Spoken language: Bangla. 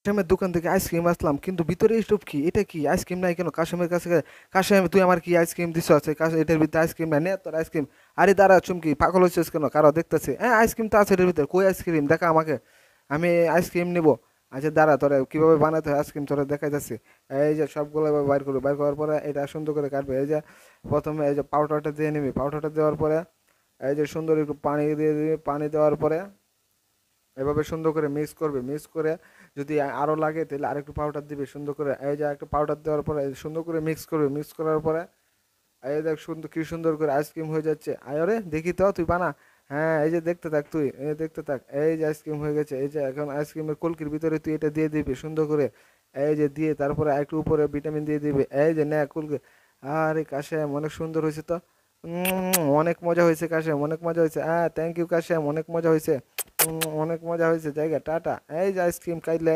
কাশেমের দোকান থেকে আইসক্রিম আসলাম, কিন্তু ভিতরে স্টোভ কি, এটা কি আইসক্রিম নাই কেন কাশেমের কাছে? কাশেম তুই আমার কি আইসক্রিম দিছ আছে? এটার ভিতরে আইসক্রিম নাই, নে তোর আইসক্রিম। আরে দাঁড়া চুমকি, পাগল হচ্ছিস কেন? কারো দেখতেছে, হ্যাঁ আইসক্রিম তো আছে এটার ভিতরে, কই আইসক্রিম দেখা আমাকে, আমি আইসক্রিম নিব। আচ্ছা দাঁড়া, তোরা কিভাবে বানাতে হয় আইসক্রিম তোরা দেখাই যাচ্ছে। এই যে সবগুলো এবার বাইর করবে, বাইর করার পরে এটা সুন্দর করে কাটবে। এই যে প্রথমে এই যে পাউডারটা দিয়ে নিবি, পাউডারটা দেওয়ার পরে এই যে সুন্দর একটু পানি দিয়ে দিবি, পানি দেওয়ার পরে এভাবে সুন্দর করে মিক্স করবে, মিক্স করে যদি আরও লাগে তাহলে আরেকটু পাউডার দিবে সুন্দর করে। এই যে একটু পাউডার দেওয়ার পরে সুন্দর করে মিক্স করবে, মিক্স করার পরে এই দেখ সুন্দর, কি সুন্দর করে আইসক্রিম হয়ে যাচ্ছে। আরে দেখি তো, তুই বানা। হ্যাঁ এই যে দেখতে থাক তুই, এই দেখতে থাক, এই যে আইসক্রিম হয়ে গেছে। এই যে এখন আইসক্রিমের কলকির ভিতরে তুই এটা দিয়ে দিবি সুন্দর করে। এই যে দিয়ে তারপরে একটু উপরে ভিটামিন দিয়ে দিবি। এই যে নে কলকি। আরে কাশেম অনেক সুন্দর হয়েছে তো। অনেক মজা হয়েছে কাশেম, অনেক মজা হয়েছে। হ্যাঁ থ্যাংক ইউ কাশেম, অনেক মজা হয়েছে। অনেক মজা হয়েছে, জায়গা টাটা। এই যে আইসক্রিম খাইলে